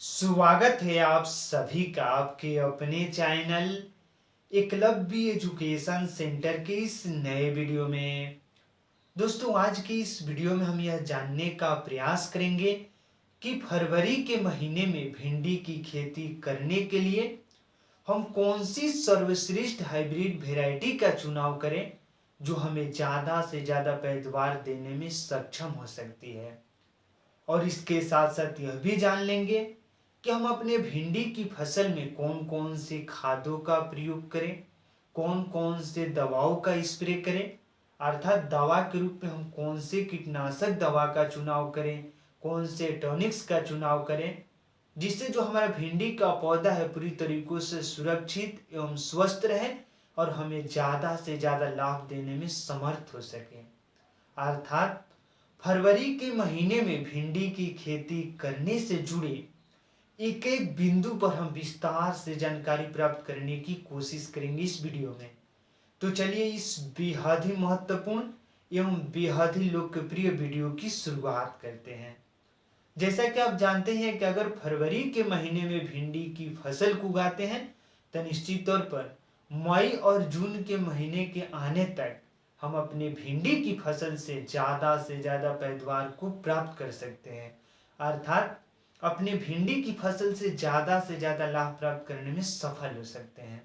स्वागत है आप सभी का आपके अपने चैनल एकलव्य एजुकेशन सेंटर के इस नए वीडियो में। दोस्तों, आज की इस वीडियो में हम यह जानने का प्रयास करेंगे कि फरवरी के महीने में भिंडी की खेती करने के लिए हम कौन सी सर्वश्रेष्ठ हाइब्रिड वैरायटी का चुनाव करें जो हमें ज़्यादा से ज़्यादा पैदावार देने में सक्षम हो सकती है। और इसके साथ साथ यह भी जान लेंगे कि हम अपने भिंडी की फसल में कौन कौन से खादों का प्रयोग करें, कौन कौन से दवाओं का स्प्रे करें, अर्थात दवा के रूप में हम कौन से कीटनाशक दवा का चुनाव करें, कौन से टॉनिक्स का चुनाव करें, जिससे जो हमारा भिंडी का पौधा है पूरी तरीकों से सुरक्षित एवं स्वस्थ रहे और हमें ज़्यादा से ज़्यादा लाभ देने में समर्थ हो सके। अर्थात फरवरी के महीने में भिंडी की खेती करने से जुड़े एक एक बिंदु पर हम विस्तार से जानकारी प्राप्त करने की कोशिश करेंगे इस वीडियो में। तो चलिए इस बेहद ही महत्वपूर्ण एवं बेहद ही लोकप्रिय वीडियो की शुरुआत करते हैं। जैसा कि आप जानते हैं कि अगर फरवरी के महीने में भिंडी की फसल को उगाते हैं तो निश्चित तौर पर मई और जून के महीने के आने तक हम अपने भिंडी की फसल से ज़्यादा पैदावार को प्राप्त कर सकते हैं। अर्थात अपने भिंडी की फसल से ज़्यादा लाभ प्राप्त करने में सफल हो सकते हैं।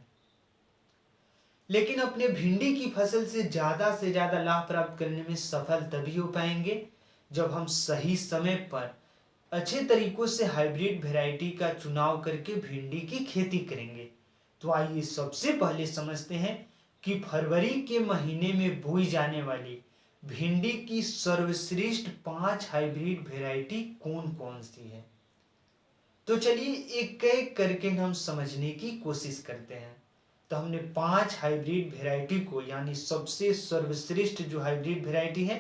लेकिन अपने भिंडी की फसल से ज़्यादा लाभ प्राप्त करने में सफल तभी हो पाएंगे जब हम सही समय पर अच्छे तरीकों से हाइब्रिड वैरायटी का चुनाव करके भिंडी की खेती करेंगे। तो आइए सबसे पहले समझते हैं कि फरवरी के महीने में बोई जाने वाली भिंडी की सर्वश्रेष्ठ 5 हाइब्रिड वैरायटी कौन कौन सी है। तो चलिए एक एक करके हम समझने की कोशिश करते हैं। तो हमने 5 हाइब्रिड वैरायटी को, यानी सबसे सर्वश्रेष्ठ जो हाइब्रिड वैरायटी है,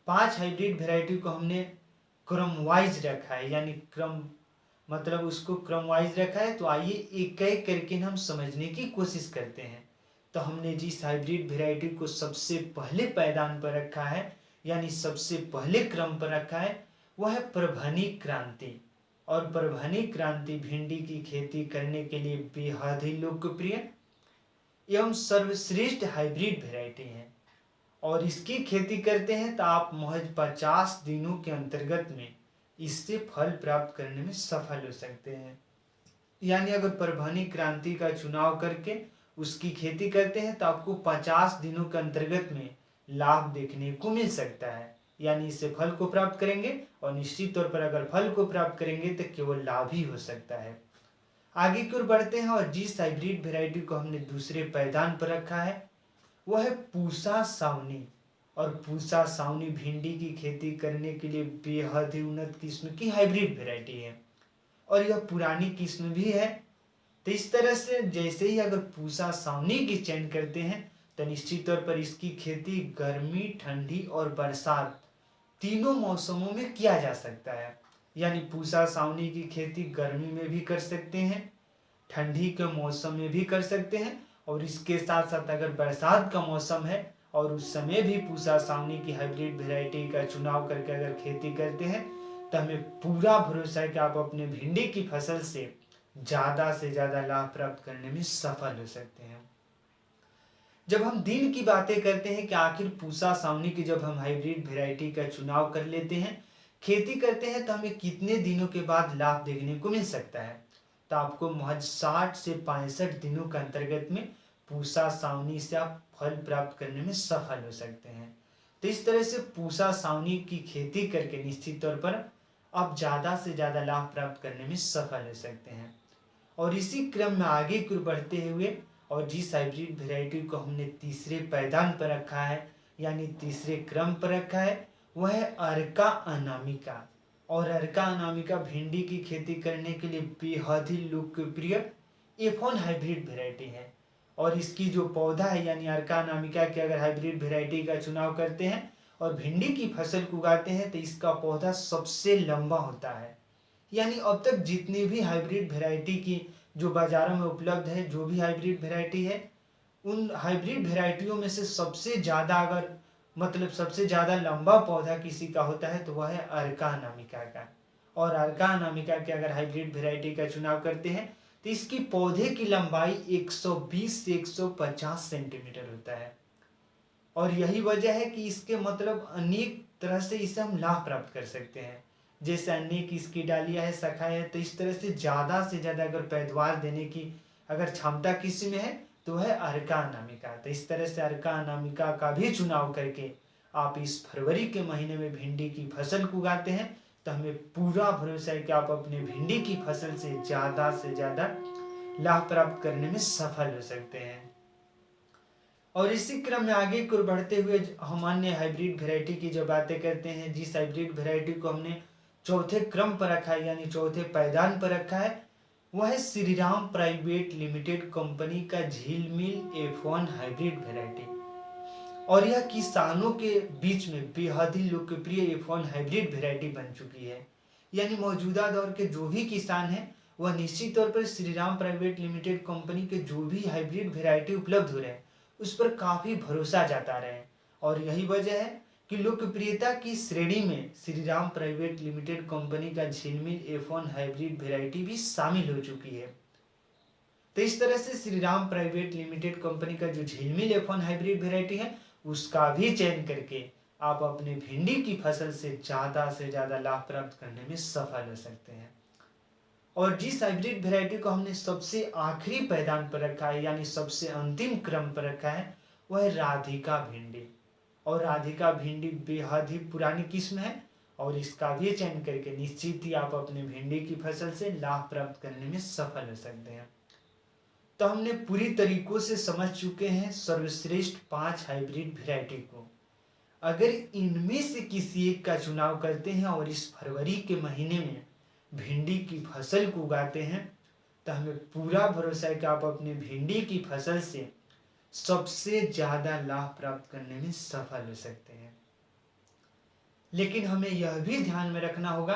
5 हाइब्रिड वैरायटी को हमने क्रम वाइज रखा है, यानी क्रम मतलब उसको क्रम वाइज रखा है। तो आइए एक एक करके हम समझने की कोशिश करते हैं। तो हमने जिस हाइब्रिड वैरायटी को सबसे पहले पायदान पर रखा है, यानी सबसे पहले क्रम पर रखा है, वह है परभनी क्रांति। और परभनी क्रांति भिंडी की खेती करने के लिए बेहद ही लोकप्रिय एवं सर्वश्रेष्ठ हाइब्रिड वैरायटी है। और इसकी खेती करते हैं तो आप महज 50 दिनों के अंतर्गत में इससे फल प्राप्त करने में सफल हो सकते हैं। यानी अगर परभनी क्रांति का चुनाव करके उसकी खेती करते हैं तो आपको 50 दिनों के अंतर्गत में लाभ देखने को मिल सकता है। यानी इससे फल को प्राप्त करेंगे और निश्चित तौर पर अगर फल को प्राप्त करेंगे तो केवल लाभ ही हो सकता है। आगे की ओर बढ़ते हैं और जिस हाइब्रिड वैरायटी को हमने दूसरे पायदान पर रखा है वह है पूसा सावनी। और पूसा सावनी भिंडी की खेती करने के लिए बेहद ही उन्नत किस्म की हाइब्रिड वैरायटी है और यह पुरानी किस्म भी है। तो इस तरह से जैसे ही अगर पूसा सावनी की चयन करते हैं तो निश्चित तौर पर इसकी खेती गर्मी, ठंडी और बरसात तीनों मौसमों में किया जा सकता है। यानी पूसा सावनी की खेती गर्मी में भी कर सकते हैं, ठंडी के मौसम में भी कर सकते हैं, और इसके साथ साथ अगर बरसात का मौसम है और उस समय भी पूसा सावनी की हाइब्रिड वैरायटी का चुनाव करके अगर खेती करते हैं तो हमें पूरा भरोसा है कि आप अपने भिंडी की फसल से ज़्यादा लाभ प्राप्त करने में सफल हो सकते हैं। जब हम दिन की बातें करते हैं कि आखिर पूसा सावनी की जब हम हाइब्रिड वैरायटी का चुनाव कर लेते हैं, खेती करते हैं, तो हमें कितने दिनों के बाद लाभ देखने को मिल सकता है। तो आपको महज 60 से 65 दिनों के अंतर्गत में पूसा सावनी से आप फल प्राप्त करने में सफल हो सकते हैं। तो इस तरह से पूसा सावनी की खेती करके निश्चित तौर पर आप ज़्यादा से ज़्यादा लाभ प्राप्त करने में सफल हो सकते हैं। और इसी क्रम में आगे की ओर बढ़ते हुए और जिस हाइब्रिड वैरायटी को हमने तीसरे पायदान पर रखा है, यानी तीसरे क्रम पर रखा है, वह है अर्का अनामिका। और अर्का अनामिका भिंडी की खेती करने के लिए बेहद ही लोकप्रिय F1 हाइब्रिड वैरायटी है। और इसकी जो पौधा है, यानी अर्का अनामिका की अगर हाइब्रिड वैरायटी का चुनाव करते हैं और भिंडी की फसल को उगाते हैं तो इसका पौधा सबसे लंबा होता है। यानी अब तक जितनी भी हाइब्रिड वैरायटी की जो बाजारों में उपलब्ध है, जो भी हाइब्रिड वैरायटी है, उन हाइब्रिड वैरायटियों में से सबसे ज़्यादा सबसे ज़्यादा लंबा पौधा किसी का होता है तो वह है अर्का अनामिका का। और अर्का अनामिका के अगर हाइब्रिड वेराइटी का चुनाव करते हैं तो इसकी पौधे की लंबाई 120 से 150 सेंटीमीटर होता है। और यही वजह है कि इसके मतलब अनेक तरह से इसे हम लाभ प्राप्त कर सकते हैं। जैसे अनेक इसकी डालियां है, शाखाएं है, तो इस तरह से ज़्यादा अगर पैदावार देने की अगर क्षमता किसी में है तो है अर्का अनामिका। तो इस तरह से अर्का अनामिका का भी चुनाव करके आप इस फरवरी के महीने में भिंडी की फसल को उगाते हैं तो हमें पूरा भरोसा है कि आप अपने भिंडी की फसल से ज़्यादा लाभ प्राप्त करने में सफल हो सकते हैं। और इसी क्रम में आगे की ओर बढ़ते हुए हम अन्य हाइब्रिड वेराइटी की जो बातें करते हैं, जिस हाइब्रिड वेराइटी को हमने चौथे क्रम पर रखा है यानी चौथे पायदान पर रखा है, वह है Shri Ram private limited company का झीलमिल F1 हाइब्रिड वेराइटी। और यह किसानों के बीच में बेहद ही लोकप्रिय F1 हाइब्रिड वेराइटी बन चुकी है। यानी मौजूदा दौर के जो भी किसान हैं वह निश्चित तौर पर Shri Ram private limited company के जो भी हाइब्रिड वेराइटी उपलब्ध हो रहे हैं उस पर काफ़ी भरोसा जता रहे हैं। और यही वजह है कि लोकप्रियता की श्रेणी में Shri Ram private limited company का झिलमिल F1 हाइब्रिड वेराइटी भी शामिल हो चुकी है। तो इस तरह से Shri Ram private limited company का जो झिलमिल F1 हाइब्रिड वेराइटी है उसका भी चयन करके आप अपने भिंडी की फसल से ज़्यादा लाभ प्राप्त करने में सफल हो सकते हैं। और जिस हाइब्रिड वेराइटी को हमने सबसे आखिरी पैदान पर रखा है यानी सबसे अंतिम क्रम पर रखा है वह है राधिका भिंडी। और राधिका भिंडी बेहद ही पुरानी किस्म है और इसका भी चयन करके निश्चित ही आप अपने भिंडी की फसल से लाभ प्राप्त करने में सफल हो सकते हैं। तो हमने पूरी तरीकों से समझ चुके हैं सर्वश्रेष्ठ 5 हाइब्रिड वेराइटी को। अगर इनमें से किसी एक का चुनाव करते हैं और इस फरवरी के महीने में भिंडी की फसल को उगाते हैं तो हमें पूरा भरोसा है कि आप अपने भिंडी की फसल से सबसे ज़्यादा लाभ प्राप्त करने में सफल हो सकते हैं। लेकिन हमें यह भी ध्यान में रखना होगा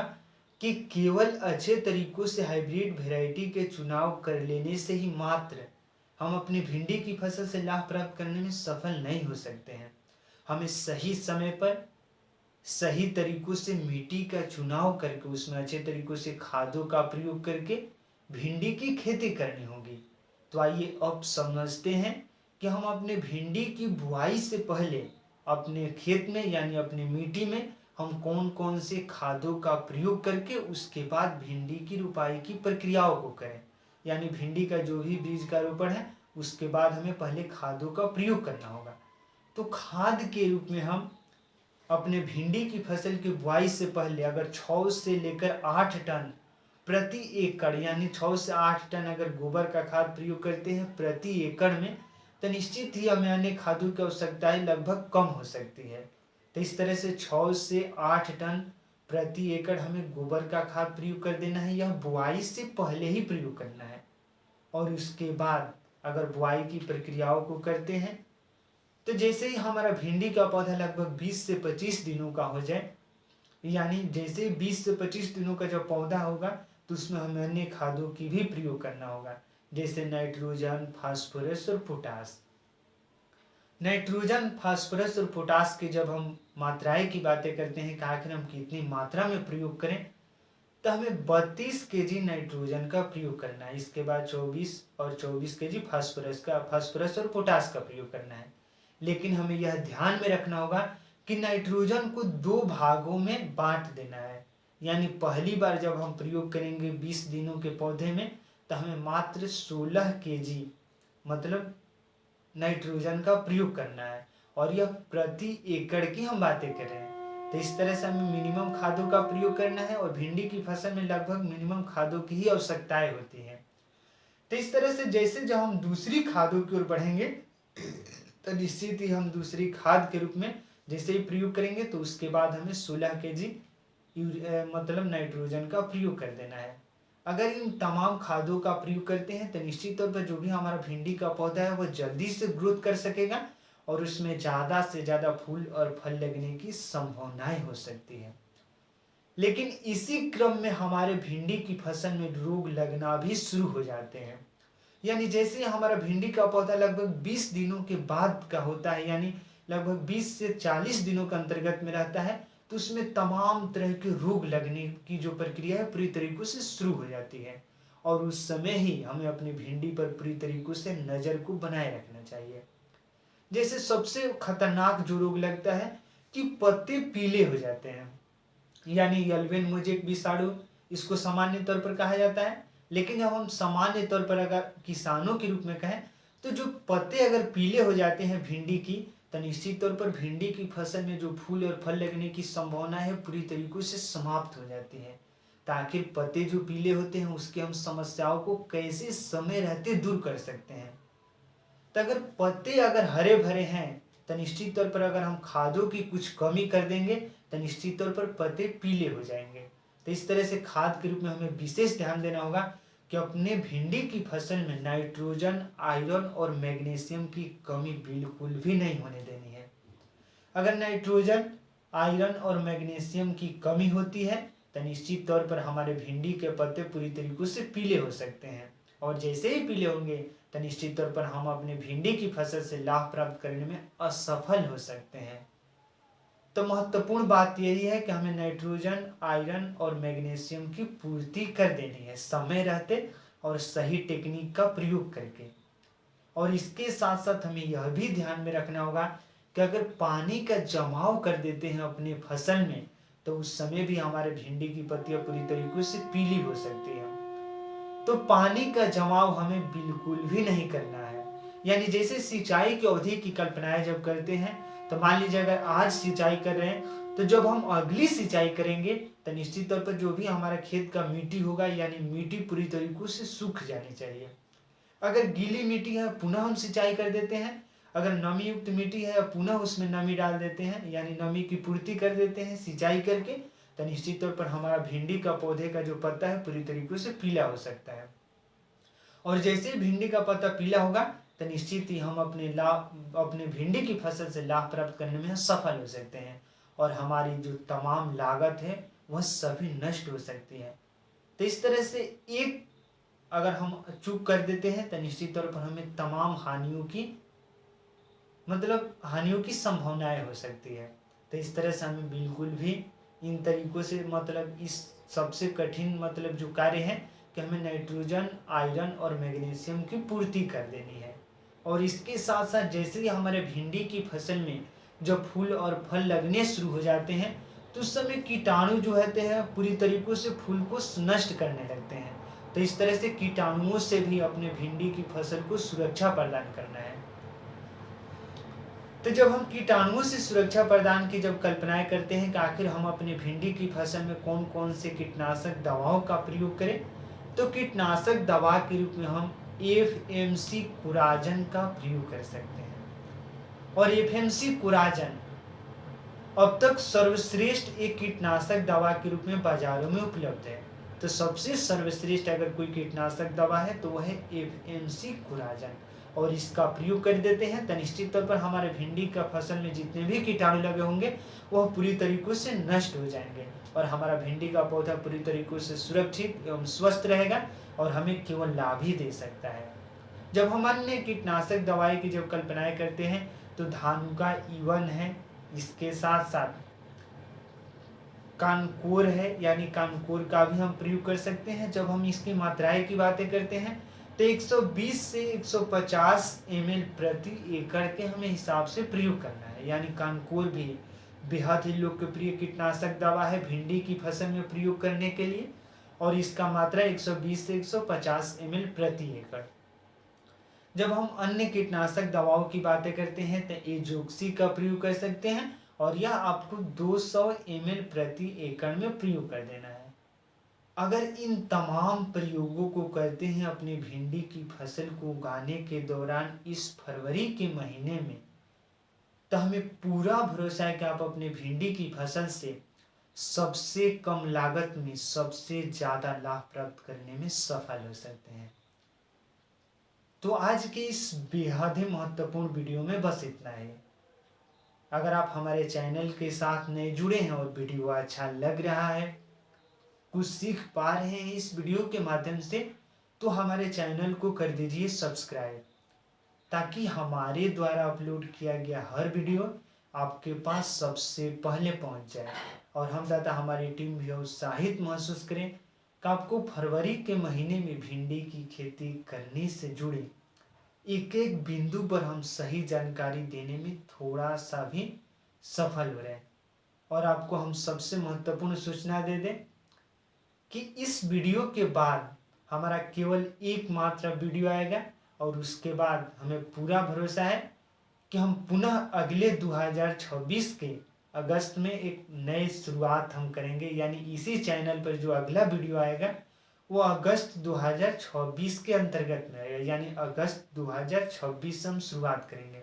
कि केवल अच्छे तरीकों से हाइब्रिड वेराइटी के चुनाव कर लेने से ही मात्र हम अपनी भिंडी की फसल से लाभ प्राप्त करने में सफल नहीं हो सकते हैं। हमें सही समय पर सही तरीकों से मिट्टी का चुनाव करके उसमें अच्छे तरीकों से खादों का प्रयोग करके भिंडी की खेती करनी होगी। तो आइए अब समझते हैं कि हम अपने भिंडी की बुआई से पहले अपने खेत में यानी अपनी मिट्टी में हम कौन कौन से खादों का प्रयोग करके उसके बाद भिंडी की रुपाई की प्रक्रियाओं को करें। यानी भिंडी का जो भी बीज का रोपण है उसके बाद हमें पहले खादों का प्रयोग करना होगा। तो खाद के रूप में हम अपने भिंडी की फसल की बुआई से पहले अगर 6 से लेकर 8 टन प्रति एकड़ यानी 6 से 8 टन अगर गोबर का खाद प्रयोग करते हैं प्रति एकड़ में तो निश्चित ही हमें अन्य खादों की आवश्यकताएं लगभग कम हो सकती है। तो इस तरह से 6 से 8 टन प्रति एकड़ हमें गोबर का खाद प्रयोग कर देना है। यह बुआई से पहले ही प्रयोग करना है। और उसके बाद अगर बुआई की प्रक्रियाओं को करते हैं तो जैसे ही हमारा भिंडी का पौधा लगभग 20 से 25 दिनों का हो जाए यानी जैसे 20 से 25 दिनों का जब पौधा होगा तो उसमें हमें अन्य खादों की भी प्रयोग करना होगा जैसे नाइट्रोजन, फास्फोरस और पोटास। नाइट्रोजन, फास्फोरस और पोटास की जब हम मात्राएं की बातें करते हैं कि आखिर हम कितनी मात्रा में प्रयोग करें तो हमें 32 केजी नाइट्रोजन का प्रयोग करना है। इसके बाद 24 केजी फास्फोरस और पोटास का प्रयोग करना है। लेकिन हमें यह ध्यान में रखना होगा कि नाइट्रोजन को 2 भागों में बांट देना है। यानी पहली बार जब हम प्रयोग करेंगे 20 दिनों के पौधे में तो हमें मात्र 16 केजी मतलब नाइट्रोजन का प्रयोग करना है और यह प्रति एकड़ की हम बातें कर रहे हैं। तो इस तरह से हमें मिनिमम खादों का प्रयोग करना है और भिंडी की फसल में लगभग मिनिमम खादों की ही आवश्यकताएं होती हैं। तो इस तरह से जैसे जब हम दूसरी खादों की ओर बढ़ेंगे तो निश्चित ही हम दूसरी खाद के रूप में जैसे ही प्रयोग करेंगे तो उसके बाद हमें 16 केजी मतलब नाइट्रोजन का प्रयोग कर देना है। अगर इन तमाम खादों का प्रयोग करते हैं तो निश्चित तौर पर जो भी हमारा भिंडी का पौधा है वह जल्दी से ग्रोथ कर सकेगा और उसमें ज़्यादा से ज़्यादा फूल और फल लगने की संभावनाएं हो सकती है। लेकिन इसी क्रम में हमारे भिंडी की फसल में रोग लगना भी शुरू हो जाते हैं। यानी जैसे हमारा भिंडी का पौधा लगभग 20 दिनों के बाद का होता है यानी लगभग 20 से 40 दिनों के अंतर्गत में रहता है तो उसमें तमाम तरह के रोग लगने की जो प्रक्रिया है पूरी तरीकों से शुरू हो जाती है। और उस समय ही हमें अपनी भिंडी पर पूरी तरीकों से नज़र को बनाए रखना चाहिए। जैसे सबसे खतरनाक जो रोग लगता है कि पत्ते पीले हो जाते हैं, यानी यल्वेन मोजेक विषाणु, इसको सामान्य तौर पर कहा जाता है। लेकिन जब हम सामान्य तौर पर अगर किसानों के रूप में कहें तो जो पत्ते अगर पीले हो जाते हैं भिंडी की, तो निश्चित तौर पर भिंडी की फसल में जो फूल और फल लगने की संभावना है पूरी तरीकों से समाप्त हो जाती है। तो आखिर पत्ते जो पीले होते हैं उसके हम समस्याओं को कैसे समय रहते दूर कर सकते हैं। तो अगर पत्ते अगर हरे भरे हैं तो निश्चित तौर पर अगर हम खादों की कुछ कमी कर देंगे तो निश्चित तौर पर पत्ते पीले हो जाएंगे। तो इस तरह से खाद के रूप में हमें विशेष ध्यान देना होगा कि अपने भिंडी की फसल में नाइट्रोजन, आयरन और मैग्नीशियम की कमी बिल्कुल भी नहीं होने देनी है। अगर नाइट्रोजन, आयरन और मैग्नीशियम की कमी होती है तो निश्चित तौर पर हमारे भिंडी के पत्ते पूरी तरीकों से पीले हो सकते हैं। और जैसे ही पीले होंगे तो निश्चित तौर पर हम अपने भिंडी की फसल से लाभ प्राप्त करने में असफल हो सकते हैं। तो महत्वपूर्ण बात यही है कि हमें नाइट्रोजन, आयरन और मैग्नीशियम की पूर्ति कर देनी है समय रहते और सही टेक्निक का प्रयोग करके। और इसके साथ साथ हमें यह भी ध्यान में रखना होगा कि अगर पानी का जमाव कर देते हैं अपने फसल में तो उस समय भी हमारे भिंडी की पत्तियां पूरी तरीके से पीली हो सकती है। तो पानी का जमाव हमें बिल्कुल भी नहीं करना है। यानी जैसे सिंचाई की अवधि की कल्पनाएं जब करते हैं तो मान लीजिए अगर आज सिंचाई कर रहे हैं तो जब हम अगली सिंचाई करेंगे तो निश्चित तौर पर जो भी हमारा खेत का मिट्टी होगा यानी मिट्टी पूरी तरीकों से सूख जानी चाहिए। अगर गीली मिट्टी है पुनः हम सिंचाई कर देते हैं, अगर नमी युक्त मिट्टी है पुनः उसमें नमी डाल देते हैं यानी नमी की पूर्ति कर देते हैं सिंचाई करके, तो निश्चित तौर पर हमारा भिंडी का पौधे का जो पत्ता है पूरी तरीके से पीला हो सकता है। और जैसे ही भिंडी का पत्ता पीला होगा तो निश्चित ही हम अपने भिंडी की फसल से लाभ प्राप्त करने में सफल हो सकते हैं और हमारी जो तमाम लागत है वह सभी नष्ट हो सकती है। तो इस तरह से एक अगर हम चूक कर देते हैं तो निश्चित तौर पर हमें तमाम हानियों की संभावनाएं हो सकती है। तो इस तरह से हमें बिल्कुल भी इन तरीकों से इस सबसे कठिन जो कार्य है कि हमें नाइट्रोजन, आयरन और मैग्नीशियम की पूर्ति कर देनी है। और इसके साथ साथ जैसे ही हमारे भिंडी की फसल में जब फूल और फल लगने शुरू हो जाते हैं तो उस समय कीटाणु जो होते हैं पूरी तरीकों से फूल को नष्ट करने लगते हैं। तो इस तरह से कीटाणुओं से भी अपने भिंडी की फसल को सुरक्षा प्रदान करना है। तो जब हम कीटाणुओं से सुरक्षा प्रदान की जब कल्पनाएं करते हैं कि आखिर हम अपने भिंडी की फसल में कौन कौन से कीटनाशक दवाओं का प्रयोग करें, तो कीटनाशक दवा के रूप में हम एफएमसी कुराजन का प्रयोग कर सकते हैं। और एफएमसी कुराजन अब तक सर्वश्रेष्ठ एक कीटनाशक दवा के रूप में बाजारों में उपलब्ध है। तो सबसे सर्वश्रेष्ठ अगर कोई कीटनाशक दवा है तो वह है एफएमसी कुराजन। और इसका प्रयोग कर देते हैं तो निश्चित तौर पर हमारे भिंडी का फसल में जितने भी कीटाणु लगे होंगे वह पूरी तरीकों से नष्ट हो जाएंगे और हमारा भिंडी का पौधा पूरी तरीकों से सुरक्षित एवं स्वस्थ रहेगा और हमें केवल लाभ ही दे सकता है। जब हम अन्य कीटनाशक दवाई की जब कल्पनाएं करते हैं तो धानुका E1 है, इसके साथ साथ कानकोर है यानी कानकोर का भी हम प्रयोग कर सकते हैं। जब हम इसकी मात्राएं की बातें करते हैं तो 120 से 150 ml प्रति एकड़ के हमें हिसाब से प्रयोग करना है। यानी कानकोर भी बेहद ही लोकप्रिय कीटनाशक दवा है भिंडी की फसल में प्रयोग करने के लिए और इसका मात्रा 120 से 150 ml प्रति एकड़। जब हम अन्य कीटनाशक दवाओं की बातें करते हैं तो एजोक्सी का प्रयोग कर सकते हैं और यह आपको 200 ml प्रति एकड़ में प्रयोग कर देना है। अगर इन तमाम प्रयोगों को करते हैं अपनी भिंडी की फसल को उगाने के दौरान इस फरवरी के महीने में, तो हमें पूरा भरोसा है कि आप अपने भिंडी की फसल से सबसे कम लागत में सबसे ज्यादा लाभ प्राप्त करने में सफल हो सकते हैं। तो आज के इस बेहद ही महत्वपूर्ण वीडियो में बस इतना ही। अगर आप हमारे चैनल के साथ नए जुड़े हैं और वीडियो अच्छा लग रहा है, कुछ सीख पा रहे हैं इस वीडियो के माध्यम से, तो हमारे चैनल को कर दीजिए सब्सक्राइब ताकि हमारे द्वारा अपलोड किया गया हर वीडियो आपके पास सबसे पहले पहुंच जाए और हम तथा हमारी टीम भी उत्साहित महसूस करें कि आपको फरवरी के महीने में भिंडी की खेती करने से जुड़े एक एक बिंदु पर हम सही जानकारी देने में थोड़ा सा भी सफल हो रहे हैं। और आपको हम सबसे महत्वपूर्ण सूचना दे दें कि इस वीडियो के बाद हमारा केवल एकमात्र वीडियो आएगा और उसके बाद हमें पूरा भरोसा है कि हम पुनः अगले 2026 के अगस्त में एक नई शुरुआत हम करेंगे। यानी इसी चैनल पर जो अगला वीडियो आएगा वो अगस्त 2026 के अंतर्गत में आएगा, यानी अगस्त 2026 से हम शुरुआत करेंगे।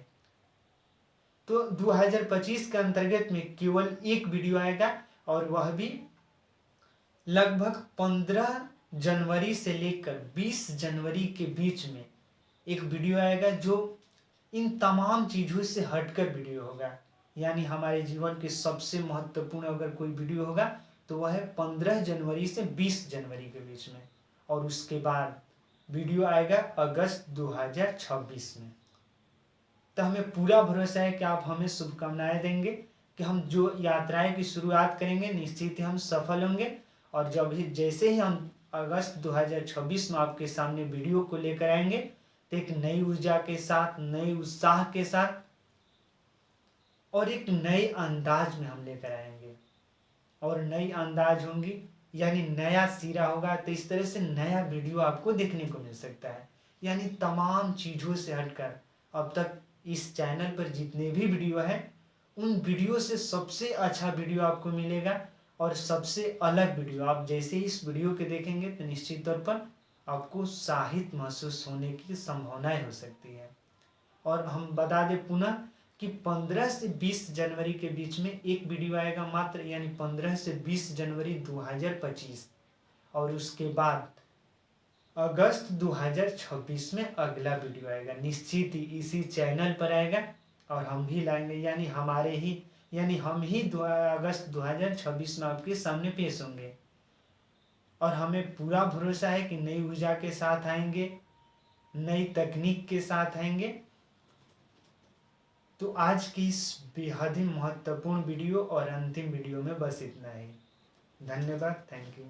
तो 2025 के अंतर्गत में केवल एक वीडियो आएगा और वह भी लगभग 15 जनवरी से लेकर 20 जनवरी के बीच में एक वीडियो आएगा जो इन तमाम चीज़ों से हटकर वीडियो होगा। यानी हमारे जीवन के सबसे महत्वपूर्ण अगर कोई वीडियो होगा तो वह है 15 जनवरी से 20 जनवरी के बीच में, और उसके बाद वीडियो आएगा अगस्त 2026 में। तो हमें पूरा भरोसा है कि आप हमें शुभकामनाएं देंगे कि हम जो यात्राएं की शुरुआत करेंगे निश्चित ही हम सफल होंगे। और जैसे ही हम अगस्त 2026 में आपके सामने वीडियो को लेकर आएंगे तो एक नई ऊर्जा के साथ, नए उत्साह के साथ और एक नए अंदाज में हम लेकर आएंगे। और नई अंदाज होंगी यानी नया सिरा होगा, तो इस तरह से नया वीडियो आपको देखने को मिल सकता है। यानी तमाम चीज़ों से हटकर अब तक इस चैनल पर जितने भी वीडियो हैं उन वीडियो से सबसे अच्छा वीडियो आपको मिलेगा और सबसे अलग वीडियो। आप जैसे ही इस वीडियो के देखेंगे तो निश्चित तौर पर आपको उत्साहित महसूस होने की संभावनाएं हो सकती है। और हम बता दें पुनः कि 15 से 20 जनवरी के बीच में एक वीडियो आएगा मात्र, यानी 15 से 20 जनवरी 2025, और उसके बाद अगस्त 2026 में अगला वीडियो आएगा। निश्चित ही इसी चैनल पर आएगा और हम ही लाएंगे, यानी हम ही अगस्त 2026 में आपके सामने पेश होंगे। और हमें पूरा भरोसा है कि नई ऊर्जा के साथ आएंगे, नई तकनीक के साथ आएंगे। तो आज की इस बेहद ही महत्वपूर्ण वीडियो और अंतिम वीडियो में बस इतना ही। धन्यवाद, थैंक यू।